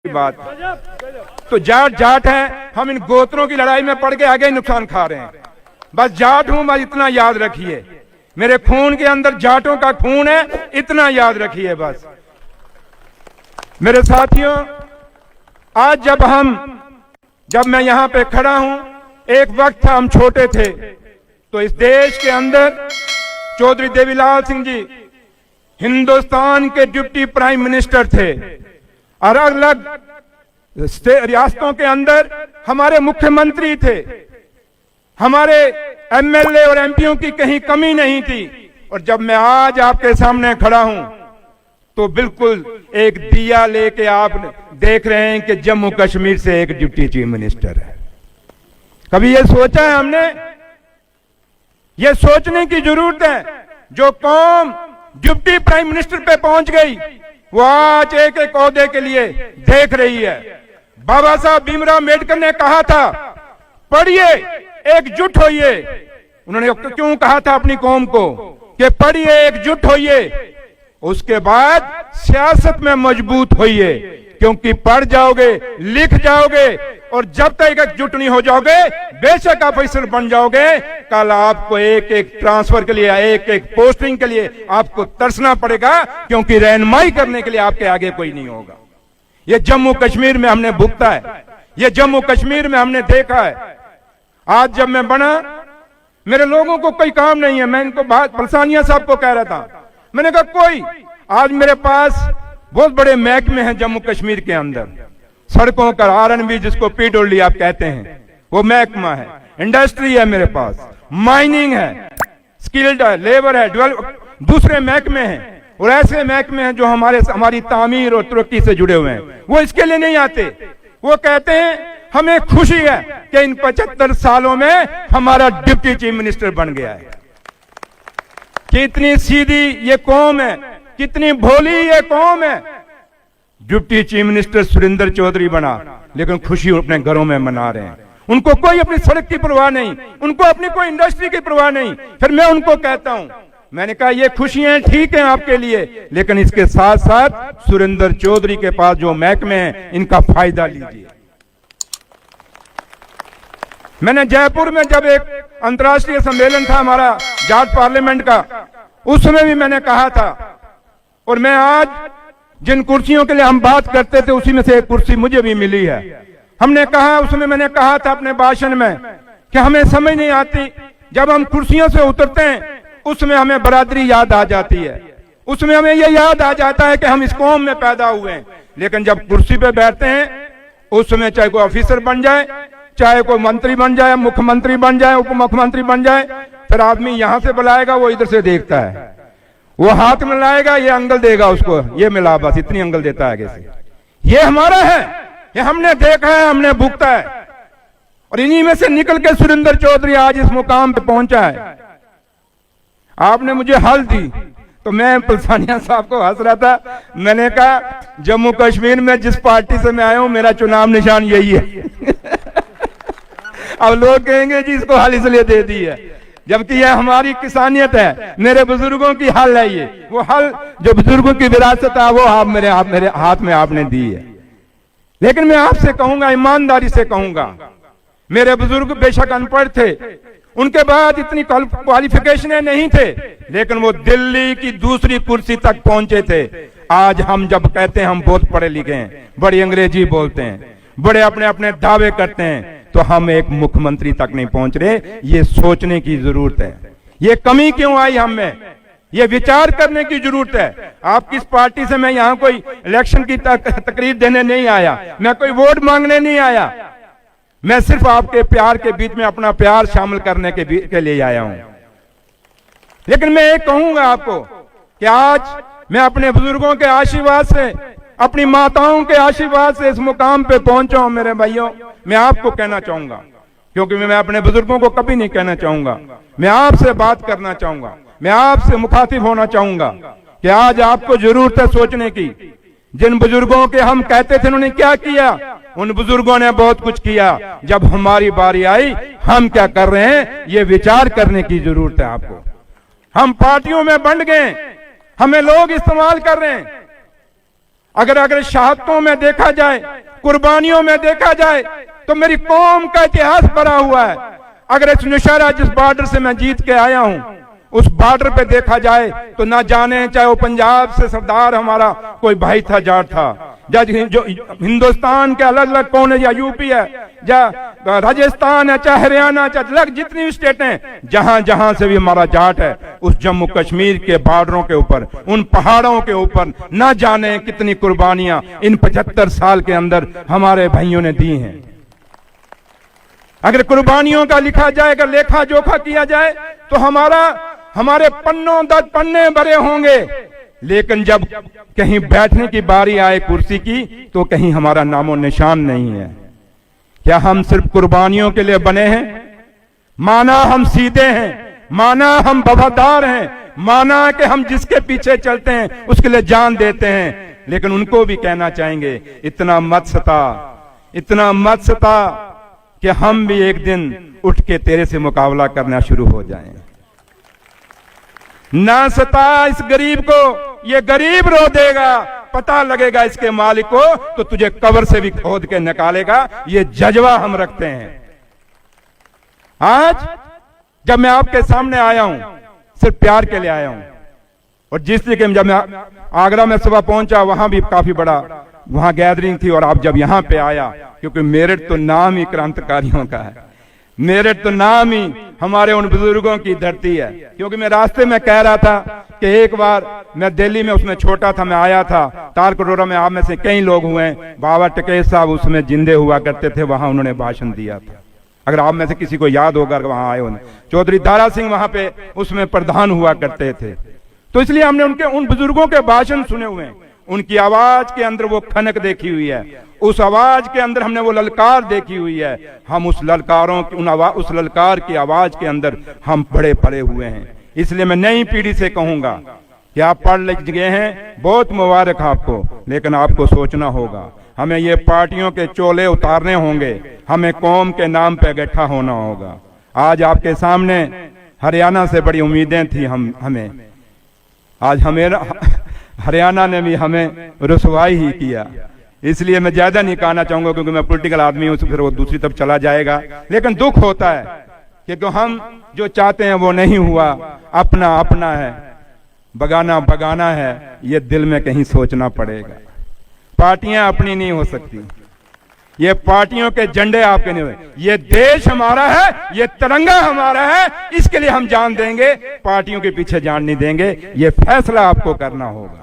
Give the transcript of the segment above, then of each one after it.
बात तो जाट जाट है, हम इन गोत्रों की लड़ाई में पड़ के आगे नुकसान खा रहे हैं। बस जाट हूं, बस इतना याद रखिए, मेरे खून के अंदर जाटों का खून है, इतना याद रखिए बस। मेरे साथियों, आज जब मैं यहां पे खड़ा हूं, एक वक्त था हम छोटे थे, तो इस देश के अंदर चौधरी देवीलाल सिंह जी हिंदुस्तान के डिप्टी प्राइम मिनिस्टर थे। अलग अलग रियासतों के अंदर हमारे मुख्यमंत्री थे, हमारे एमएलए और एमपीओ की कहीं कमी नहीं थी। और जब मैं आज आपके सामने खड़ा हूं तो बिल्कुल एक दिया लेके आप देख रहे हैं कि जम्मू कश्मीर से एक डिप्टी चीफ मिनिस्टर है। कभी ये सोचा है हमने? ये सोचने की जरूरत है। जो कौम डिप्टी प्राइम मिनिस्टर पे पहुंच गई, वो आज एक एक ओहदे के लिए देख रही है। बाबा साहब भीमराव अम्बेडकर ने कहा था, पढ़िए, एकजुट होइए। उन्होंने क्यों कहा था अपनी कौम को कि पढ़िए, एकजुट होइए, उसके बाद सियासत में मजबूत होइए, क्योंकि पढ़ जाओगे, लिख जाओगे और जब तक एकजुट नहीं हो जाओगे, बेशक आप ऑफिसर बन जाओगे, कल आपको एक एक ट्रांसफर के लिए, एक एक पोस्टिंग के लिए आपको तरसना पड़ेगा, क्योंकि रहनुमाई करने के लिए आपके आगे कोई नहीं होगा। ये जम्मू कश्मीर में हमने भुगता है, ये जम्मू कश्मीर में हमने देखा है। आज जब मैं बना, मेरे लोगों को कोई काम नहीं है। मैं इनको बात पलसानिया साहब को कह रहा था, मैंने कहा कोई, आज मेरे पास बहुत बड़े महकमे हैं जम्मू कश्मीर के अंदर, सड़कों का आरएनबी जिसको पीडब्ल्यूडी आप कहते हैं, वो महकमा है, इंडस्ट्री है मेरे पास, माइनिंग है, स्किल्ड है, लेबर है, दूसरे महकमे हैं, और ऐसे महकमे हैं जो हमारी तामीर और तरक्की से जुड़े हुए हैं। वो इसके लिए नहीं आते, वो कहते हैं हमें खुशी है कि इन 75 सालों में हमारा डिप्टी चीफ मिनिस्टर बन गया है। कितनी सीधी ये कौम है, कितनी भोली ये कौम है। Deputy chief minister Surendra Chaudhary बना, लेकिन खुशी अपने घरों में मना रहे हैं। उनको कोई अपनी सड़क की परवाह नहीं, उनको अपनी कोई इंडस्ट्री की परवाह नहीं। फिर मैं उनको कहता हूं, मैंने कहा ये खुशियां ठीक हैं आपके लिए, लेकिन इसके साथ साथ सुरेंद्र चौधरी के पास जो महकमे हैं, इनका फायदा लीजिए। मैंने जयपुर में जब एक अंतर्राष्ट्रीय सम्मेलन था हमारा जाट पार्लियामेंट का, उस समय भी मैंने कहा था, और मैं आज जिन कुर्सियों के लिए हम बात करते थे, उसी में से एक कुर्सी मुझे भी मिली है। हमने कहा, उसमें मैंने कहा था अपने भाषण में कि हमें समझ नहीं आती, जब हम कुर्सियों से उतरते हैं उसमें हमें बरादरी याद आ जाती है, उसमें हमें यह याद आ जाता है कि हम इस कौम में पैदा हुए हैं। लेकिन जब कुर्सी पे बैठते हैं, उसमें चाहे कोई ऑफिसर बन जाए, चाहे कोई मंत्री बन जाए, मुख्यमंत्री बन जाए, उप मुख्यमंत्री बन जाए, फिर आदमी यहां से बुलाएगा, वो इधर से देखता है, वो हाथ मिलाएगा, ये अंगल देगा उसको, ये मिला, बस इतनी अंगल देता है आगे से। ये हमारा है, ये हमने देखा है, हमने भुगता है, और इन्हीं में से निकल के सुरेंद्र चौधरी आज इस मुकाम पे पहुंचा है। आपने मुझे हल दी तो मैं पलसानिया साहब को हंस रहा था, मैंने कहा जम्मू कश्मीर में जिस पार्टी से मैं आया हूं, मेरा चुनाव निशान यही है। अब लोग कहेंगे जी इसको हल इसलिए दे दी है, जबकि यह हमारी किसानियत है, मेरे बुजुर्गों की हल है। ये वो हल जो बुजुर्गों की विरासत है, वो आप मेरे हाथ में आपने दी है। लेकिन मैं आपसे कहूंगा, ईमानदारी से कहूंगा, मेरे बुजुर्ग बेशक अनपढ़ थे, उनके बाद इतनी क्वालिफिकेशनें नहीं थे, लेकिन वो दिल्ली की दूसरी कुर्सी तक पहुंचे थे। आज हम जब कहते हैं हम बहुत पढ़े लिखे हैं, बड़ी अंग्रेजी बोलते हैं, बड़े अपने अपने दावे करते हैं, तो हम एक मुख्यमंत्री तक नहीं पहुंच रहे। ये सोचने की जरूरत है, ये कमी क्यों आई हम में, ये विचार करने की जरूरत है। आप किस पार्टी से, मैं यहां कोई इलेक्शन की तकरीर देने नहीं आया, मैं कोई वोट मांगने नहीं आया, मैं सिर्फ आपके प्यार के बीच में अपना प्यार शामिल करने के लिए आया हूं। लेकिन मैं एक कहूंगा आपको कि आज मैं अपने बुजुर्गों के आशीर्वाद से, अपनी माताओं के आशीर्वाद से इस मुकाम पे पहुंचा हूं। मेरे भाइयों, मैं आपको कहना चाहूंगा, क्योंकि मैं अपने बुजुर्गों को कभी नहीं कहना चाहूंगा, मैं आपसे बात करना चाहूंगा, मैं आपसे मुखातिब होना चाहूंगा कि आज आपको जरूरत है सोचने की। जिन बुजुर्गों के हम कहते थे उन्होंने क्या किया, उन बुजुर्गों ने बहुत कुछ किया। जब हमारी बारी आई, हम क्या कर रहे हैं, ये विचार करने की जरूरत है आपको। हम पार्टियों में बंट गए, हमें लोग इस्तेमाल कर रहे हैं। अगर शहादतों में देखा जाए, कुर्बानियों में देखा जाए, तो मेरी कौम का इतिहास भरा हुआ है। अगर इस नौशहरा जिस बॉर्डर से मैं जीत के आया हूं, उस बॉर्डर पे देखा जाए तो ना जाने चाहे वो पंजाब से सरदार हमारा कोई भाई था, जाट था, जो हिंदुस्तान के अलग अलग कोने, या यूपी है, या राजस्थान है, चाहे हरियाणा, चाहे अलग जितनी भी स्टेट हैं, जहां जहां से भी हमारा जाट है, उस जम्मू कश्मीर के बॉर्डरों के ऊपर, उन पहाड़ों के ऊपर ना जाने कितनी कुर्बानियां इन 75 साल के अंदर हमारे भाइयों ने दी हैं। अगर कुर्बानियों का लिखा जाए, अगर लेखा जोखा किया जाए, तो हमारे पन्नों 10 पन्ने भरे होंगे, लेकिन जब कहीं बैठने की बारी आए कुर्सी की, तो कहीं हमारा नामो निशान नहीं है। क्या हम सिर्फ कुर्बानियों के लिए बने हैं? माना हम सीधे हैं, माना हम वफादार हैं, माना कि हम जिसके पीछे चलते हैं उसके लिए जान देते हैं, लेकिन उनको भी कहना चाहेंगे, इतना मत सता कि हम भी एक दिन उठ के तेरे से मुकाबला करना शुरू हो जाएं। ना सता इस गरीब को, ये गरीब रो देगा, पता लगेगा इसके मालिक को तो तुझे कब्र से भी खोद के निकालेगा। ये जज्बा हम रखते हैं। आज जब मैं आपके सामने आया हूं, सिर्फ प्यार के लिए आया हूं। और जिस जगह जब मैं आगरा में सुबह पहुंचा, वहां भी काफी बड़ा वहां गैदरिंग थी, और आप जब यहां पे आया, क्योंकि मेरठ तो नाम ही क्रांतिकारियों का है, मेरठ तो नाम ही हमारे उन बुजुर्गों की धरती है। क्योंकि मैं रास्ते में कह रहा था कि एक बार मैं दिल्ली में, उसमें छोटा था, मैं आया था तारकटोरा में, आप में से कई लोग हुए, बाबा टिकैत साहब उसमें जिंदे हुआ करते थे, वहां उन्होंने भाषण दिया था, अगर आप में से किसी को याद होगा, वहां आए होंगे। चौधरी दारा सिंह वहां पे उसमें प्रधान हुआ करते थे। तो इसलिए हमने उन बुजुर्गों के भाषण सुने हुए हैं, उनकी आवाज के अंदर वो खनक देखी हुई है, उस आवाज के अंदर हमने वो ललकार देखी हुई है। हम उस उस ललकार की आवाज के अंदर हम बड़े पड़े हुए हैं। इसलिए मैं नई पीढ़ी से कहूंगा कि आप पढ़ लिख गए हैं, बहुत मुबारक आपको, लेकिन आपको सोचना होगा, हमें ये पार्टियों के चोले उतारने होंगे, हमें कौम के नाम पे इकट्ठा होना होगा। आज आपके सामने हरियाणा से बड़ी उम्मीदें थी हमें, आज हरियाणा ने भी हमें रुसवाई ही किया। इसलिए मैं ज्यादा नहीं कहना चाहूंगा, क्योंकि मैं पॉलिटिकल आदमी हूं, फिर वो दूसरी तरफ चला जाएगा। लेकिन दुख होता है कि हम जो चाहते हैं वो नहीं हुआ, अपना अपना है, बगाना बगाना है, ये दिल में कहीं सोचना पड़ेगा। पार्टियां अपनी नहीं हो सकती, ये पार्टियों के झंडे आपके नहीं हुए, ये देश हमारा है, ये तिरंगा हमारा है, इसके लिए हम जान देंगे, पार्टियों के पीछे जान नहीं देंगे। ये फैसला आपको करना होगा।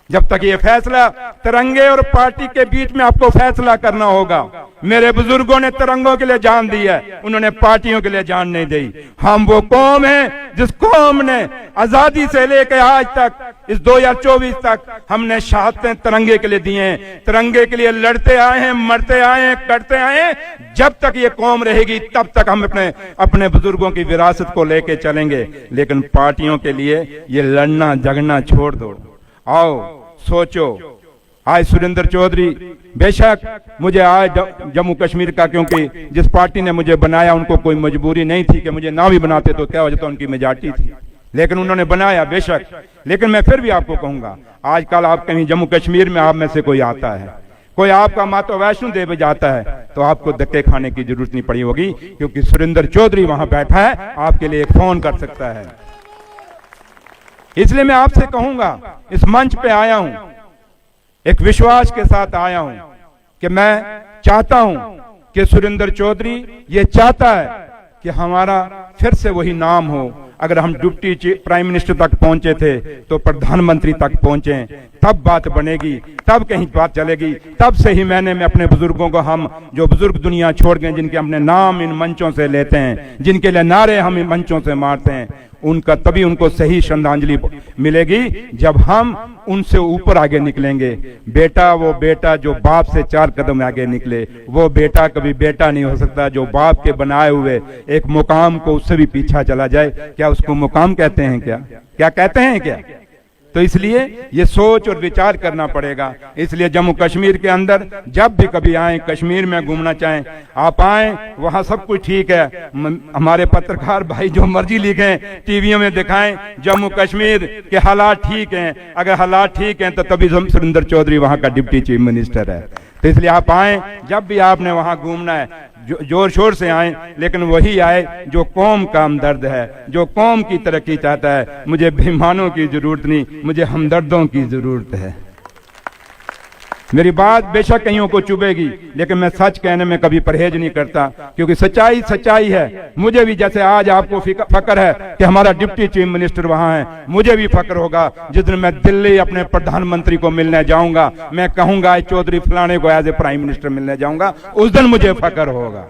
जब तक ये फैसला तिरंगे और पार्टी के बीच में आपको फैसला करना होगा। मेरे बुजुर्गों ने तिरंगों के लिए जान दी है, उन्होंने पार्टियों के लिए जान नहीं दी। हम वो कौम है जिस कौम ने आजादी से लेकर आज तक, इस 2024 तक, हमने शहादतें तिरंगे के लिए दी हैं, तिरंगे के लिए लड़ते आए हैं, मरते आए हैं, कटते आए हैं। जब तक ये कौम रहेगी तब तक हम अपने बुजुर्गों की विरासत को लेके चलेंगे। लेकिन पार्टियों के लिए ये लड़ना झगड़ना छोड़ दो। आओ सोचो, आज सुरेंद्र चौधरी, बेशक मुझे आज जम्मू कश्मीर का, क्योंकि जिस पार्टी ने मुझे बनाया उनको कोई मजबूरी नहीं थी कि मुझे ना भी बनाते तो क्या हो जाता, उनकी मेजॉरिटी थी, लेकिन उन्होंने बनाया बेशक। लेकिन मैं फिर भी आपको कहूंगा, आजकल आप कहीं जम्मू कश्मीर में आप में से कोई आता है, कोई आपका माता वैष्णो देवी जाता है, तो आपको धक्के खाने की जरूरत नहीं पड़ी होगी, क्योंकि सुरेंद्र चौधरी वहां बैठा है, आपके लिए एक फोन कर सकता है। इसलिए मैं आपसे कहूंगा, इस मंच पे आया हूं, एक विश्वास के साथ आया हूं कि मैं चाहता हूं कि सुरेंद्र चौधरी ये चाहता है कि हमारा फिर से वही नाम हो। अगर हम डिप्टी प्राइम मिनिस्टर तक पहुंचे थे तो प्रधानमंत्री तक पहुंचे, तब बात बनेगी, तब कहीं बात चलेगी। तब से ही मैं अपने बुजुर्गों को, हम जो बुजुर्ग दुनिया छोड़ गए, जिनके अपने नाम इन मंचों से लेते हैं, जिनके लिए नारे हम इन मंचों से मारते हैं, उनका तभी उनको सही श्रद्धांजलि मिलेगी जब हम उनसे ऊपर आगे निकलेंगे। बेटा, वो बेटा जो बाप से 4 कदम आगे निकले, वो बेटा कभी बेटा नहीं हो सकता जो बाप के बनाए हुए एक मुकाम को उससे भी पीछा चला जाए। क्या उसको मुकाम कहते हैं? क्या कहते हैं? क्या तो इसलिए ये सोच और विचार करना पड़ेगा। इसलिए जम्मू कश्मीर के अंदर जब भी कभी आए, कश्मीर में घूमना चाहें आप आए, वहां सब कुछ ठीक है। हमारे पत्रकार भाई जो मर्जी लिखें, टीवियों में दिखाएं, जम्मू कश्मीर के हालात ठीक हैं। अगर हालात ठीक हैं तो तभी सुरेंद्र चौधरी वहां का डिप्टी चीफ मिनिस्टर है। तो इसलिए आप आए, जब भी आपने वहां घूमना है जोर शोर से आए, लेकिन वही आए जो कौम का हमदर्द है, जो कौम की तरक्की चाहता है। मुझे बेईमानों की जरूरत नहीं, मुझे हमदर्दों की जरूरत है। मेरी बात बेशक कईयों को चुभेगी, लेकिन मैं सच कहने में कभी परहेज नहीं करता, क्योंकि सच्चाई सच्चाई है। मुझे भी जैसे आज आपको फक्र है कि हमारा डिप्टी चीफ मिनिस्टर वहां है, मुझे भी फक्र होगा जिस दिन मैं दिल्ली अपने प्रधानमंत्री को मिलने जाऊंगा, मैं कहूंगा चौधरी फलाने को एज ए प्राइम मिनिस्टर मिलने जाऊंगा, उस दिन मुझे फक्र होगा।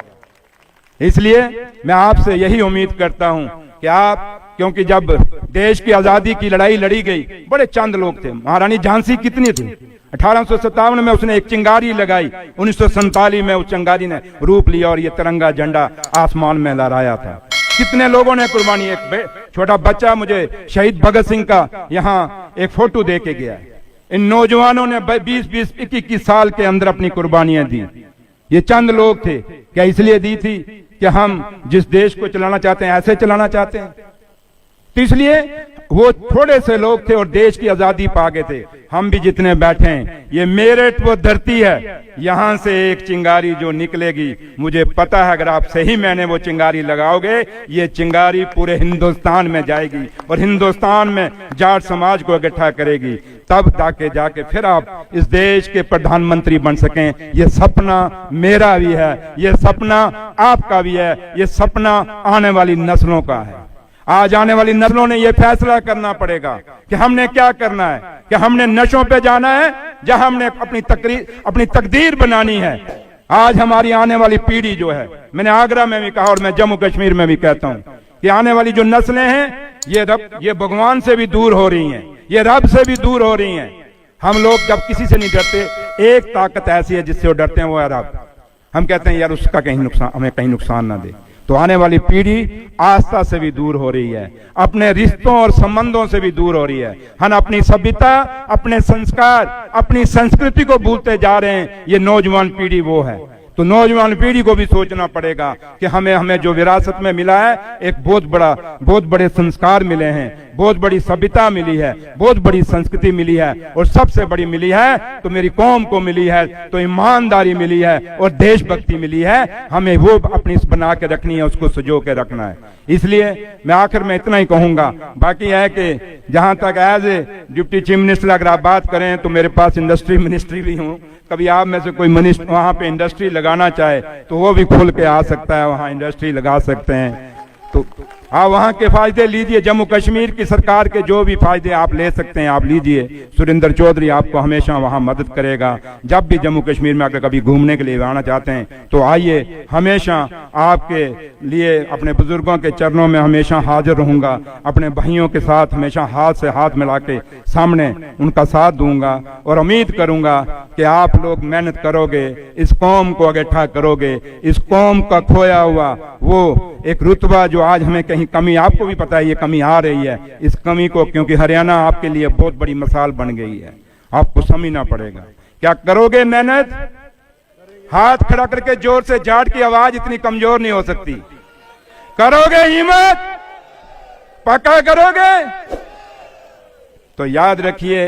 इसलिए मैं आपसे यही उम्मीद करता हूं कि आप, क्योंकि जब देश की आजादी की लड़ाई लड़ी गई बड़े चंद लोग थे। महारानी झांसी कितनी थी? 1857 में उसने एक चिंगारी लगाई, 1947 में उस चिंगारी ने रूप लिया और ये तिरंगा झंडा आसमान में लहराया था। कितने लोगों ने कुर्बानी, एक छोटा बच्चा मुझे शहीद भगत सिंह का यहाँ एक फोटो दे के गया। इन नौजवानों ने 20-20, 21 साल के अंदर अपनी कुर्बानियां दी। ये चंद लोग थे, क्या इसलिए दी थी कि हम जिस देश को चलाना चाहते हैं ऐसे चलाना चाहते हैं? तो इसलिए वो थोड़े से लोग थे और देश की आजादी पा गए थे। हम भी जितने बैठे हैं, ये मेरठ वो धरती है, यहां से एक चिंगारी जो निकलेगी, मुझे पता है अगर आप सही मैंने वो चिंगारी लगाओगे, ये चिंगारी पूरे हिंदुस्तान में जाएगी और हिंदुस्तान में जाट समाज को इकट्ठा करेगी। तब जाके फिर आप इस देश के प्रधानमंत्री बन सकें। ये सपना मेरा भी है, ये सपना आपका भी है, ये सपना आने वाली नस्लों का है। आज आने वाली नस्लों ने यह फैसला करना पड़ेगा कि हमने क्या करना है, कि हमने नशों पे जाना है, जहां हमने अपनी तकदीर बनानी है। आज हमारी आने वाली पीढ़ी जो है, मैंने आगरा में भी कहा और मैं जम्मू कश्मीर में भी कहता हूं कि आने वाली जो नस्लें हैं ये भगवान से भी दूर हो रही हैं, ये रब से भी दूर हो रही हैं। हम लोग जब किसी से नहीं डरते, एक ताकत ऐसी है जिससे वो डरते हैं, वो है रब। हम कहते हैं यार उसका कहीं नुकसान, हमें कहीं नुकसान ना दे। तो आने वाली पीढ़ी आस्था से भी दूर हो रही है, अपने रिश्तों और संबंधों से भी दूर हो रही है। हम अपनी सभ्यता, अपने संस्कार, अपनी संस्कृति को भूलते जा रहे हैं। ये नौजवान पीढ़ी वो है। तो नौजवान पीढ़ी को भी सोचना पड़ेगा कि हमें जो विरासत में मिला है, एक बहुत बड़े संस्कार मिले हैं, बहुत बड़ी सभ्यता मिली है, बहुत बड़ी संस्कृति मिली है, और सबसे बड़ी मिली है तो मेरी कौम को मिली है, तो ईमानदारी मिली है और देशभक्ति मिली है। हमें वो अपनी बना के रखनी है, उसको सजो के रखना है। इसलिए मैं आखिर में इतना ही कहूंगा। बाकी है कि जहां तक as a deputy chief minister अगर आप बात करें तो मेरे पास इंडस्ट्री मिनिस्ट्री भी हूँ। कभी आप में से कोई मिनिस्टर वहां पे इंडस्ट्री लगाना चाहे तो वो भी खुल के आ सकता है, वहां इंडस्ट्री लगा सकते हैं। तो आप वहां के फायदे लीजिए, जम्मू कश्मीर की सरकार के जो भी फायदे आप ले सकते हैं आप लीजिए। सुरेंद्र चौधरी आपको हमेशा वहां मदद करेगा। जब भी जम्मू कश्मीर में अगर कभी घूमने के लिए आना चाहते हैं तो आइए, हमेशा आपके लिए अपने बुजुर्गों के चरणों में हमेशा हाजिर रहूंगा। अपने भाइयों के साथ हमेशा हाथ से हाथ मिला के सामने उनका साथ दूंगा और उम्मीद करूंगा कि आप लोग मेहनत करोगे, इस कौम को इकट्ठा करोगे, इस कौम का खोया हुआ वो एक रुतबा जो आज हमें कहीं कमी, आपको भी पता है ये कमी आ रही है, इस कमी को, क्योंकि हरियाणा आपके लिए बहुत बड़ी मिसाल बन गई है, आपको समझना पड़ेगा। क्या करोगे मेहनत? हाथ खड़ा करके जोर से, जाट की आवाज इतनी कमजोर नहीं हो सकती। करोगे हिम्मत? पक्का करोगे? तो याद रखिए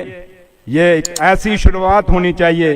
ये एक ऐसी शुरुआत होनी चाहिए,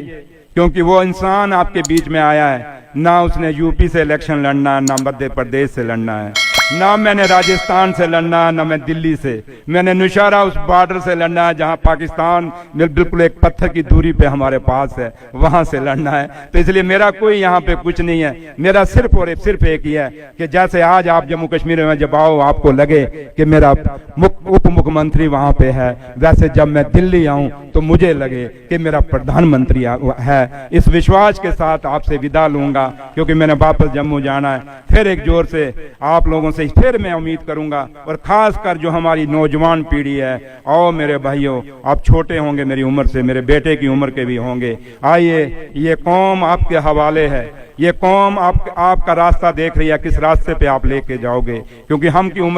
क्योंकि वो इंसान आपके बीच में आया है, ना उसने यूपी से इलेक्शन लड़ना, ना मध्य प्रदेश से लड़ना है, ना मैंने राजस्थान से लड़ना, ना मैं दिल्ली से, मैंने नौशहरा उस बॉर्डर से लड़ना है जहां पाकिस्तान बिल्कुल एक पत्थर की दूरी पे हमारे पास है, वहां से लड़ना है। तो इसलिए मेरा कोई यहाँ पे कुछ नहीं है, मेरा सिर्फ और सिर्फ एक ही है कि जैसे आज आप जम्मू कश्मीर में जब आओ आपको लगे कि मेरा उप मुख्यमंत्री वहां पे है, वैसे जब मैं दिल्ली आऊं तो मुझे लगे कि मेरा प्रधानमंत्री है। इस विश्वास के साथ आपसे विदा लूंगा, क्योंकि मैंने वापस जम्मू जाना है। फिर एक जोर से आप लोगों से फिर मैं उम्मीद करूंगा, और खास कर जो हमारी नौजवान पीढ़ी है, आओ मेरे भाइयों, आप छोटे होंगे मेरी उम्र से, मेरे बेटे की उम्र के भी होंगे, आइए, ये कौम आपके हवाले है, ये कौम आपका रास्ता देख रही है, किस रास्ते पे आप लेके जाओगे, क्योंकि हम की उम्र